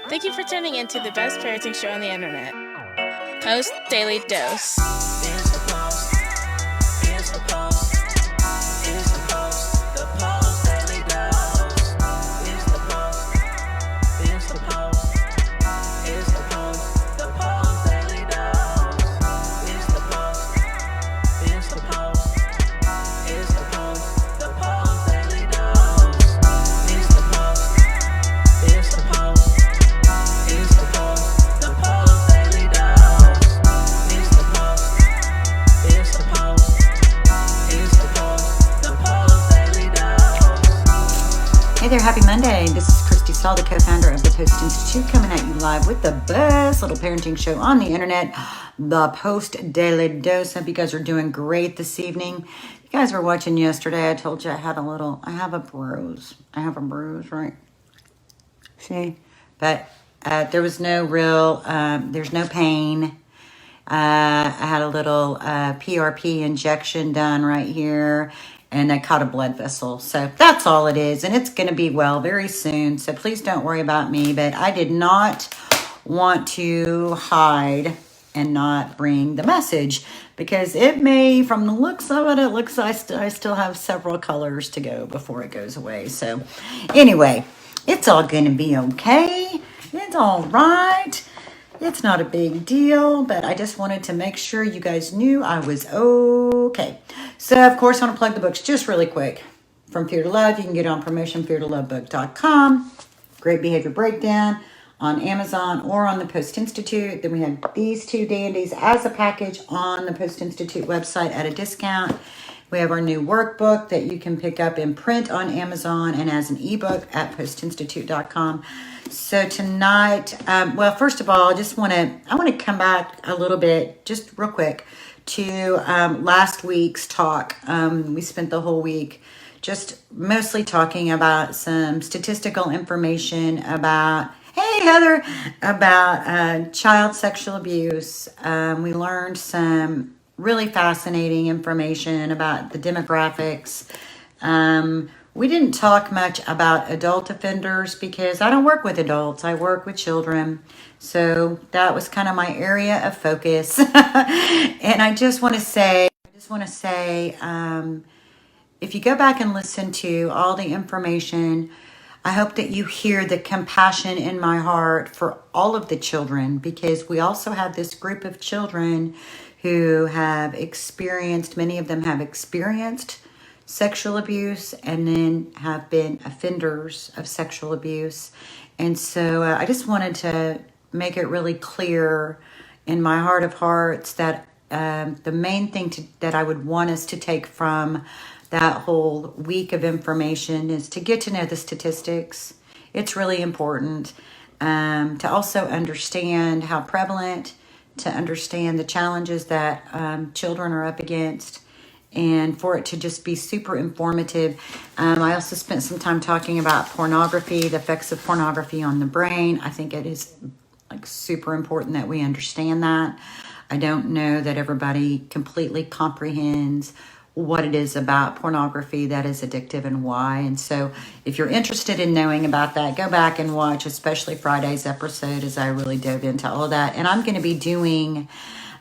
Thank you for tuning in to the best parenting show on the internet, Post Daily Dose. It's the Post. It's the Post. It's the Post. The Post Daily Dose. It's the Post. It's the Post. It's the Post. The Post Daily Dose. It's the Post. It's the Post. It's the Post. The Post Daily Dose. It's the Post. It's the Post. It's the Post. The Post Daily Dose. It's the Post. It's the Post. It's the Post. The Post Daily Dose. Hey there, happy Monday. This is Christy Stahl, the co-founder of the Post+Institute, coming at you live with the best little parenting show on the internet, the Post Daily Dose. Hope you guys are doing great this evening. You guys were watching yesterday. I told you I have a bruise. Right? See? But there was no real, there's no pain. I had a little PRP injection done right here, and I caught a blood vessel. So that's all it is, and it's going to be well very soon. So please don't worry about me, but I did not want to hide and not bring the message, because it may, from the looks of it, looks I still have several colors to go before it goes away. So anyway, it's all going to be okay. It's all right. It's not a big deal, but I just wanted to make sure you guys knew I was okay. So, of course, I want to plug the books just really quick. From Fear to Love, you can get on promotionfeartolovebook.com. Great Behavior Breakdown on Amazon or on the Post+Institute. Then we have these two dandies as a package on the Post+Institute website at a discount. We have our new workbook that you can pick up in print on Amazon and as an ebook at postinstitute.com. So tonight, well, first of all, I want to come back a little bit, just real quick, to last week's talk. We spent the whole week just mostly talking about some statistical information about, hey, Heather, about child sexual abuse. We learned some really fascinating information about the demographics. We didn't talk much about adult offenders because I don't work with adults. I work with children. So that was kind of my area of focus. And I just want to say, if you go back and listen to all the information, I hope that you hear the compassion in my heart for all of the children, because we also have this group of children who have experienced, many of them have experienced sexual abuse and then have been offenders of sexual abuse. And so I just wanted to make it really clear in my heart of hearts that the main thing that I would want us to take from that whole week of information is to get to know the statistics. It's really important to also understand how prevalent, to understand the challenges that children are up against, and for it to just be super informative. I also spent some time talking about pornography, the effects of pornography on the brain. I think it is super important that we understand that. I don't know that everybody completely comprehends what it is about pornography that is addictive and why. And so if you're interested in knowing about that, go back and watch, especially Friday's episode, as I really dove into all of that. And I'm going to be doing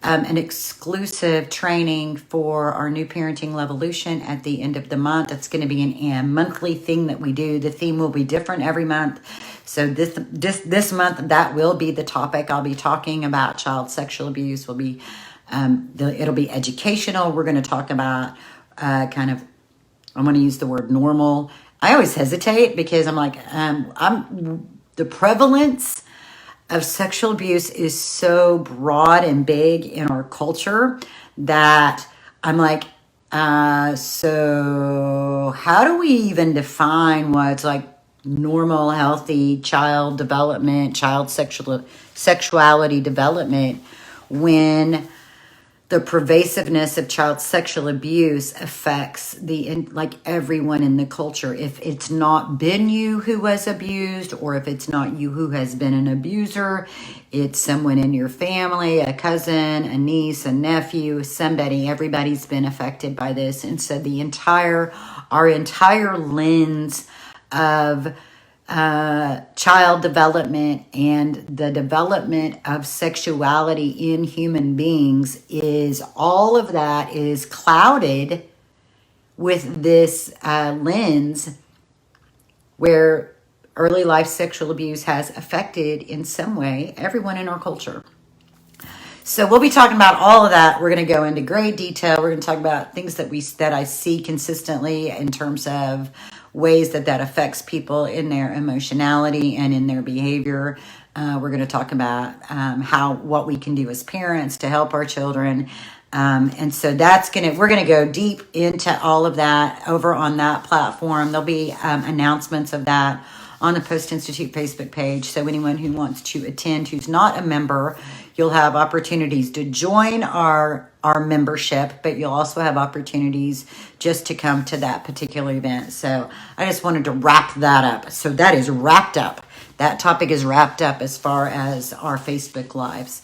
an exclusive training for our new Parenting Levolution at the end of the month. It's going to be a monthly thing that we do. The theme will be different every month. So this month, that will be the topic. I'll be talking about child sexual abuse. Will be it'll be educational. We're going to talk about I'm going to use the word normal. I always hesitate because I'm like, the prevalence of sexual abuse is so broad and big in our culture that I'm like, so how do we even define what's like normal, healthy child development, child sexuality development, when the pervasiveness of child sexual abuse affects everyone in the culture? If it's not been you who was abused, or if it's not you who has been an abuser, it's someone in your family, a cousin, a niece, a nephew, somebody. Everybody's been affected by this. And so our entire lens of child development and the development of sexuality in human beings, is all of that is clouded with this lens where early life sexual abuse has affected in some way everyone in our culture. So we'll be talking about all of that. We're going to go into great detail. We're going to talk about things that I see consistently in terms of ways that affects people in their emotionality and in their behavior. We're going to talk about what we can do as parents to help our children. And so we're going to go deep into all of that over on that platform. There'll be announcements of that on the Post+Institute Facebook page. So anyone who wants to attend who's not a member, you'll have opportunities to join our membership, but you'll also have opportunities just to come to that particular event. So I just wanted to wrap that up. So that is wrapped up. That topic is wrapped up as far as our Facebook Lives.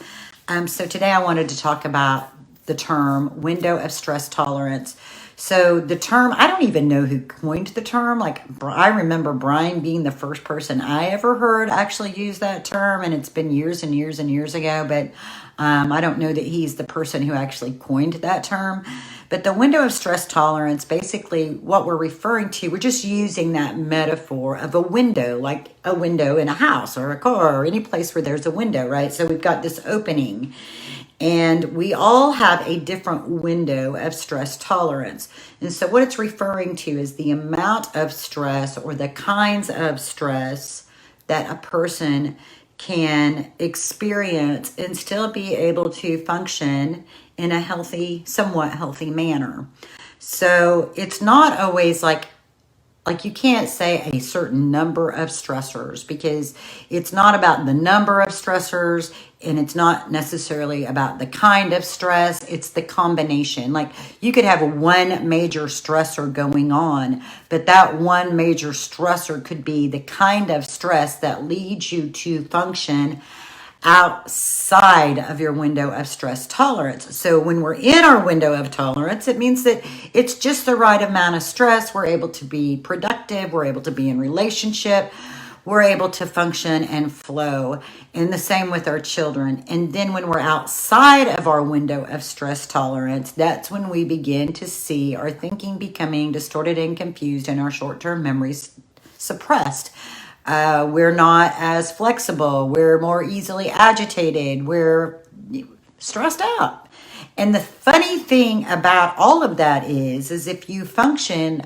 So today I wanted to talk about the term window of stress tolerance. So the term, I don't even know who coined the term. Like, I remember Brian being the first person I ever heard actually use that term, and it's been years and years and years ago, but I don't know that he's the person who actually coined that term. But the window of stress tolerance, basically what we're referring to, we're just using that metaphor of a window, like a window in a house or a car or any place where there's a window, right? So we've got this opening. And we all have a different window of stress tolerance. And so what it's referring to is the amount of stress or the kinds of stress that a person can experience and still be able to function in a healthy, somewhat healthy manner. So it's not always like you can't say a certain number of stressors, because it's not about the number of stressors and it's not necessarily about the kind of stress. It's the combination. Like, you could have one major stressor going on, but that one major stressor could be the kind of stress that leads you to function outside of your window of stress tolerance. So when we're in our window of tolerance, it means that it's just the right amount of stress. We're able to be productive. We're able to be in relationship. We're able to function and flow. And the same with our children. And then when we're outside of our window of stress tolerance, that's when we begin to see our thinking becoming distorted and confused and our short-term memories suppressed. We're not as flexible. We're more easily agitated. We're stressed out. And the funny thing about all of that is if you function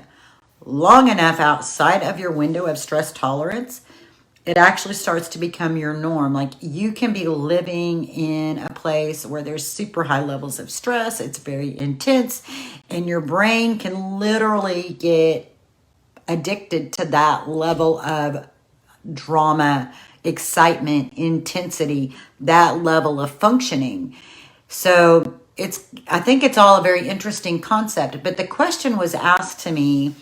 long enough outside of your window of stress tolerance, it actually starts to become your norm. Like, you can be living in a place where there's super high levels of stress. It's very intense, and your brain can literally get addicted to that level of drama, excitement, intensity, that level of functioning. So I think it's all a very interesting concept. But the question was asked to me,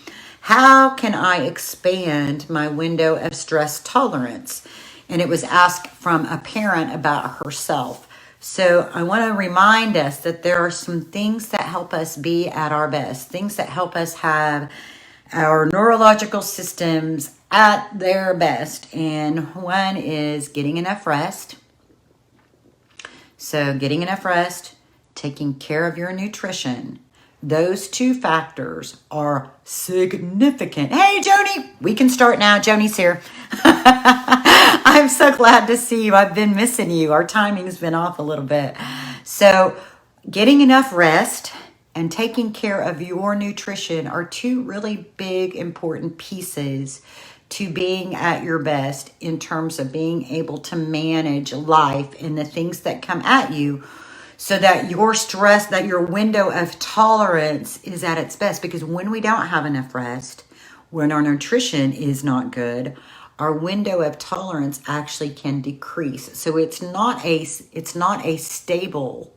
how can I expand my window of stress tolerance? And it was asked from a parent about herself. So I want to remind us that there are some things that help us be at our best, things that help us have our neurological systems at their best. And one is getting enough rest. So getting enough rest, taking care of your nutrition. Those two factors are significant. Hey, Joni, we can start now. Joni's here. I'm so glad to see you. I've been missing you. Our timing's been off a little bit. So getting enough rest and taking care of your nutrition are two really big, important pieces to being at your best in terms of being able to manage life and the things that come at you, so that your stress, that your window of tolerance is at its best. Because when we don't have enough rest, when our nutrition is not good, our window of tolerance actually can decrease. So it's not a stable,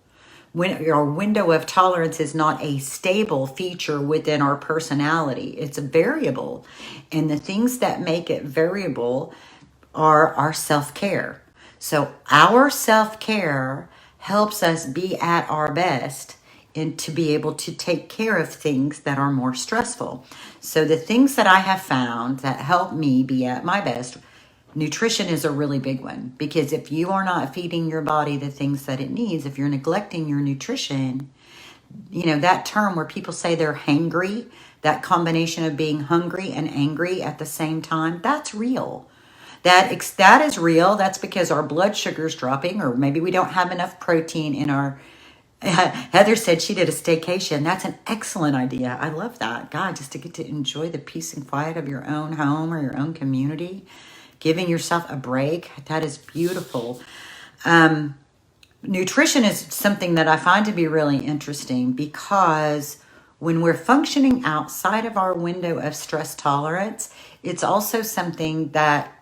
when our window of tolerance is not a stable feature within our personality. It's a variable. And the things that make it variable are our self-care. So our self-care helps us be at our best and to be able to take care of things that are more stressful. So the things that I have found that help me be at my best, nutrition is a really big one, because if you are not feeding your body the things that it needs, if you're neglecting your nutrition, you know, that term where people say they're hangry, that combination of being hungry and angry at the same time, that's real. That is real. That's because our blood sugar is dropping, or maybe we don't have enough protein in our... Heather said she did a staycation. That's an excellent idea. I love that. God, just to get to enjoy the peace and quiet of your own home or your own community, giving yourself a break. That is beautiful. Nutrition is something that I find to be really interesting, because when we're functioning outside of our window of stress tolerance, it's also something that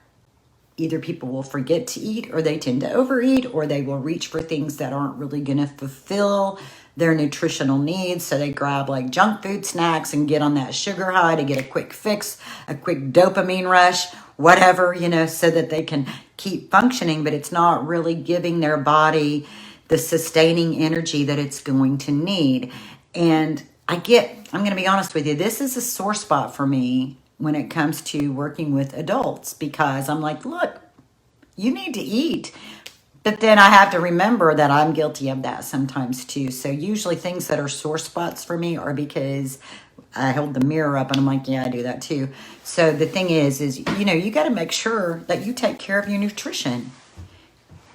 either people will forget to eat, or they tend to overeat, or they will reach for things that aren't really going to fulfill their nutritional needs. So they grab like junk food snacks and get on that sugar high to get a quick fix, a quick dopamine rush, whatever, you know, so that they can keep functioning, but it's not really giving their body the sustaining energy that it's going to need. And I'm going to be honest with you, this is a sore spot for me when it comes to working with adults, because I'm like, look, you need to eat. But then I have to remember that I'm guilty of that sometimes too. So usually things that are sore spots for me are because I held the mirror up and I'm like, yeah, I do that too. So the thing is, you know, you got to make sure that you take care of your nutrition.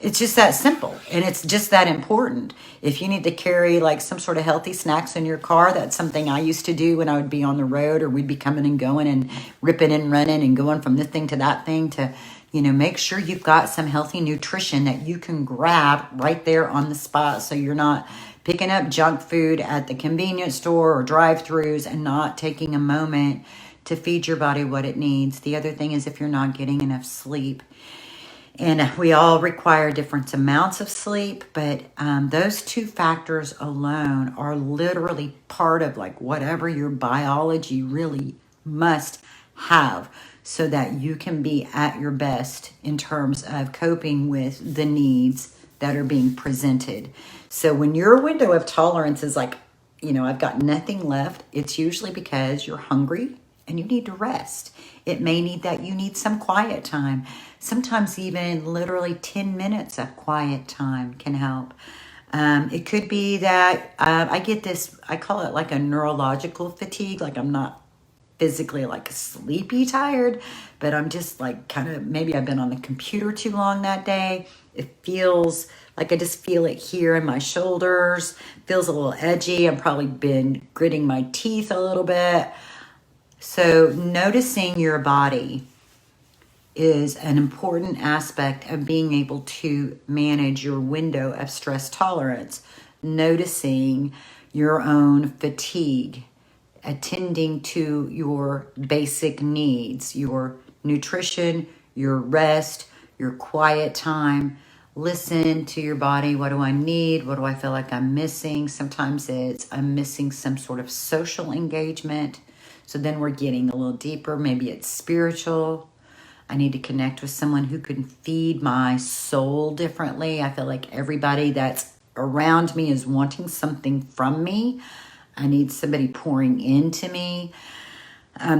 It's just that simple, and it's just that important. If you need to carry like some sort of healthy snacks in your car, that's something I used to do when I would be on the road, or we'd be coming and going and ripping and running and going from this thing to that thing, to, you know, make sure you've got some healthy nutrition that you can grab right there on the spot, so you're not picking up junk food at the convenience store or drive-thrus and not taking a moment to feed your body what it needs. The other thing is, if you're not getting enough sleep, and we all require different amounts of sleep, but those two factors alone are literally part of like whatever your biology really must have, so that you can be at your best in terms of coping with the needs that are being presented. So when your window of tolerance is like, you know, I've got nothing left, it's usually because you're hungry and you need to rest. It may need that you need some quiet time. Sometimes even literally 10 minutes of quiet time can help. It could be that I get this, I call it like a neurological fatigue. Like I'm not physically like sleepy tired, but I'm just like kind of, maybe I've been on the computer too long that day. It feels like I just feel it here in my shoulders. Feels a little edgy. I've probably been gritting my teeth a little bit. So noticing your body is an important aspect of being able to manage your window of stress tolerance. Noticing your own fatigue, attending to your basic needs, your nutrition, your rest, your quiet time. Listen to your body. What do I need? What do I feel like I'm missing? Sometimes it's I'm missing some sort of social engagement. So then we're getting a little deeper. Maybe it's spiritual. I need to connect with someone who can feed my soul differently. I feel like everybody that's around me is wanting something from me. I need somebody pouring into me.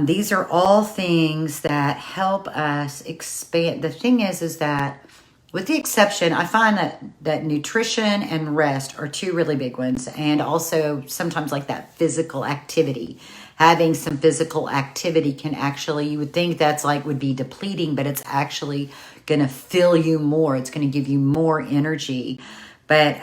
These are all things that help us expand. The thing is that with the exception, I find that nutrition and rest are two really big ones. And also sometimes like that physical activity. Having some physical activity can actually, you would think that's like would be depleting, but it's actually going to fill you more. It's going to give you more energy. But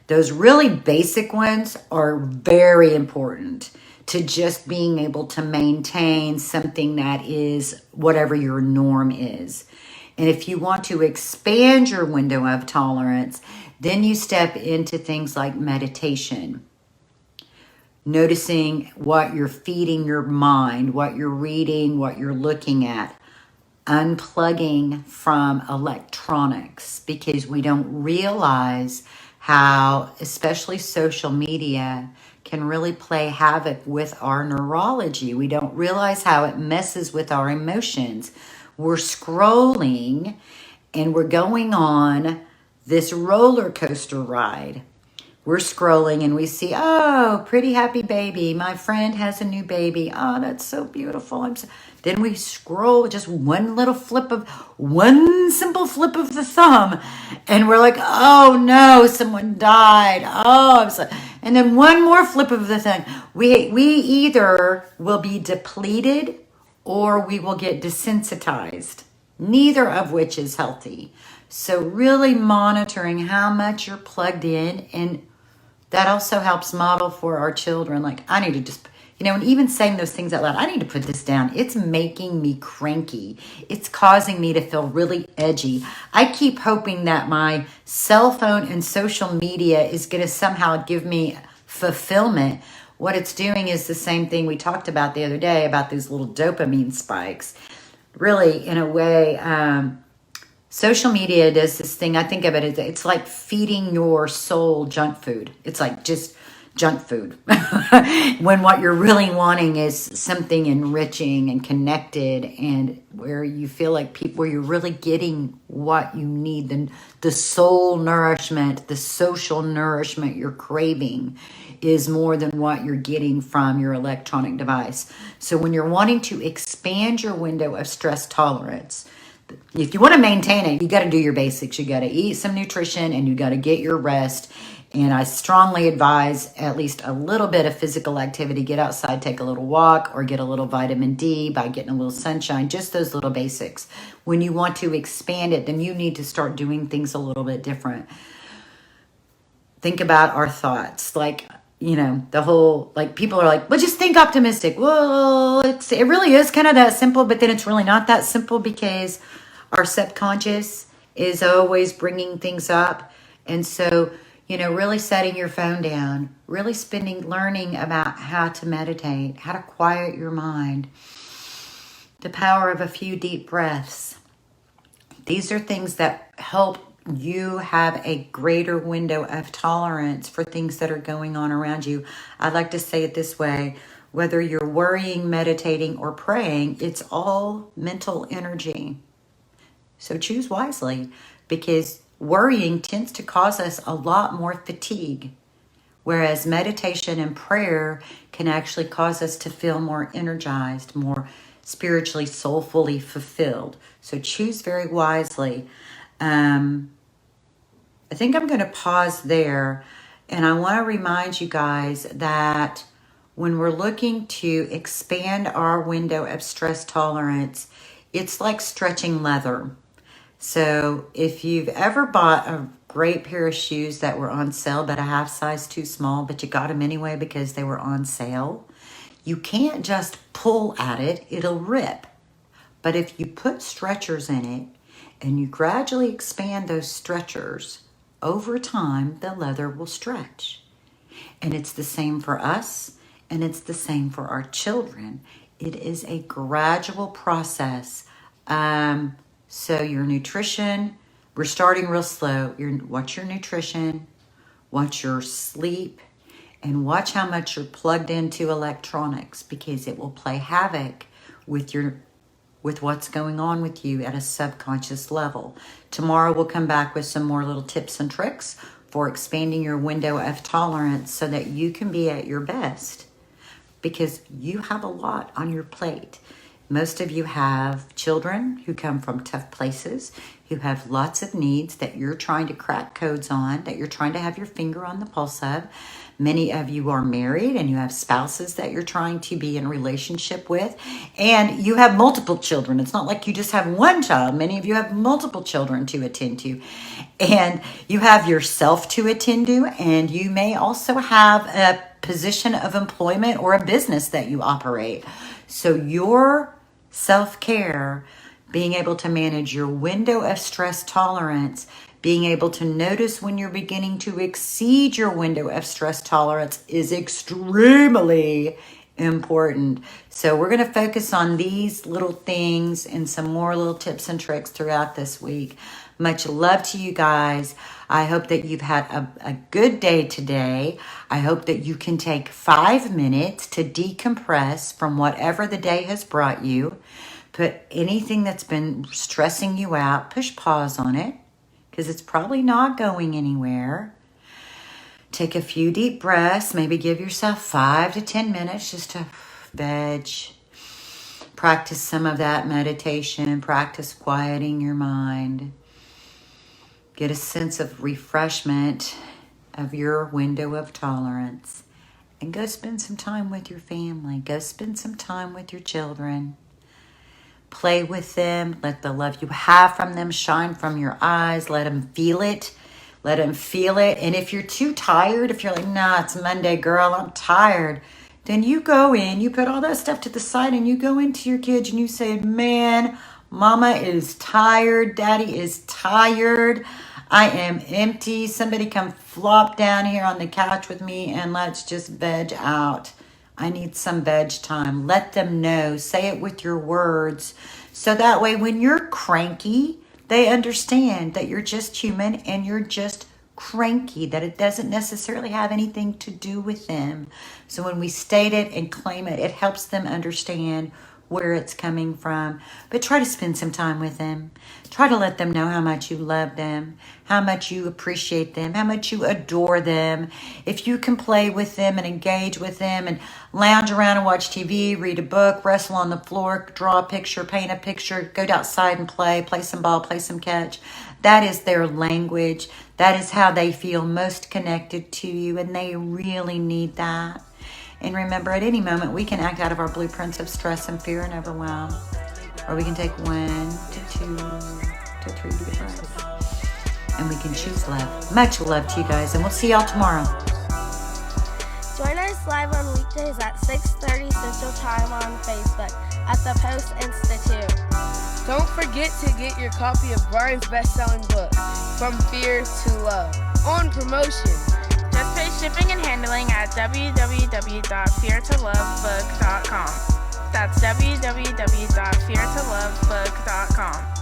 those really basic ones are very important to just being able to maintain something that is whatever your norm is. And if you want to expand your window of tolerance, then you step into things like meditation. Noticing what you're feeding your mind, what you're reading, what you're looking at. Unplugging from electronics, because we don't realize how, especially social media, can really play havoc with our neurology. We don't realize how it messes with our emotions. We're scrolling and we're going on this roller coaster ride we're scrolling and we see, oh, pretty happy baby. My friend has a new baby. Oh, that's so beautiful. Then we scroll just one simple flip of the thumb. And we're like, oh no, someone died. Oh, I'm so, and then one more flip of the thumb. We either will be depleted or we will get desensitized. Neither of which is healthy. So really monitoring how much you're plugged in, and that also helps model for our children. Like, I need to just, and even saying those things out loud, I need to put this down. It's making me cranky. It's causing me to feel really edgy. I keep hoping that my cell phone and social media is going to somehow give me fulfillment. What it's doing is the same thing we talked about the other day about these little dopamine spikes. Really, in a way, social media does this thing. I think of it as it's like feeding your soul junk food. It's like just junk food. When what you're really wanting is something enriching and connected, and where you feel like where you're really getting what you need, the soul nourishment, the social nourishment you're craving is more than what you're getting from your electronic device. So when you're wanting to expand your window of stress tolerance, if you want to maintain it, you got to do your basics. You got to eat some nutrition and you got to get your rest. And I strongly advise at least a little bit of physical activity. Get outside, take a little walk, or get a little vitamin D by getting a little sunshine. Just those little basics. When you want to expand it, then you need to start doing things a little bit different. Think about our thoughts. Like, the whole, like, people are like, well, just think optimistic. Well, it really is kind of that simple, but then it's really not that simple, because our subconscious is always bringing things up. And so, really setting your phone down, really learning about how to meditate, how to quiet your mind, the power of a few deep breaths. These are things that help you have a greater window of tolerance for things that are going on around you. I like to say it this way: whether you're worrying, meditating, or praying, it's all mental energy. So choose wisely, because worrying tends to cause us a lot more fatigue, whereas meditation and prayer can actually cause us to feel more energized, more spiritually, soulfully fulfilled. So choose very wisely. I think I'm going to pause there, and I want to remind you guys that when we're looking to expand our window of stress tolerance, it's like stretching leather. So if you've ever bought a great pair of shoes that were on sale but a half size too small, but you got them anyway because they were on sale, you can't just pull at it, it'll rip. But if you put stretchers in it and you gradually expand those stretchers, over time, the leather will stretch. And it's the same for us, and it's the same for our children. It is a gradual process. So your nutrition, we're starting real slow. Watch your nutrition, watch your sleep, and watch how much you're plugged into electronics, because it will play havoc with what's going on with you at a subconscious level. Tomorrow we'll come back with some more little tips and tricks for expanding your window of tolerance so that you can be at your best, because you have a lot on your plate. Most of you have children who come from tough places, who have lots of needs that you're trying to crack codes on, that you're trying to have your finger on the pulse of. Many of you are married and you have spouses that you're trying to be in a relationship with, and you have multiple children. It's not like you just have one child. Many of you have multiple children to attend to, and you have yourself to attend to, and you may also have a position of employment or a business that you operate. So your self-care, being able to manage your window of stress tolerance, being able to notice when you're beginning to exceed your window of stress tolerance is extremely important. So we're going to focus on these little things and some more little tips and tricks throughout this week. Much love to you guys. I hope that you've had a good day today. I hope that you can take 5 minutes to decompress from whatever the day has brought you. Put anything that's been stressing you out, push pause on it, because it's probably not going anywhere. Take a few deep breaths. Maybe give yourself 5 to 10 minutes just to veg. Practice some of that meditation. Practice quieting your mind. Get a sense of refreshment of your window of tolerance. And go spend some time with your family. Go spend some time with your children. Play with them. Let the love you have from them shine from your eyes. Let them feel it. Let them feel it. And if you're too tired, if you're like, nah, it's Monday, girl, I'm tired, then you go in, you put all that stuff to the side and you go into your kids and you say, man, mama is tired. Daddy is tired. I am empty. Somebody come flop down here on the couch with me and let's just veg out. I need some veg time. Let them know. Say it with your words. So that way when you're cranky, they understand that you're just human and you're just cranky, that it doesn't necessarily have anything to do with them. So when we state it and claim it, it helps them understand where it's coming from. But try to spend some time with them. Try to let them know how much you love them, how much you appreciate them, how much you adore them. If you can play with them and engage with them and lounge around and watch TV, read a book, wrestle on the floor, draw a picture, paint a picture, go outside and play some ball, play some catch. That is their language. That is how they feel most connected to you, and they really need that. And remember, at any moment, we can act out of our blueprints of stress and fear and overwhelm. Or we can take 1 to 2 to 3 deep breaths. And we can choose love. Much love to you guys, and we'll see y'all tomorrow. Join us live on weekdays at 6:30 Central Time on Facebook at the Post+Institute. Don't forget to get your copy of Brian's best-selling book, From Fear to Love, on promotion. Just pay shipping and handling at www.feartolovebook.com. That's www.feartolovebook.com.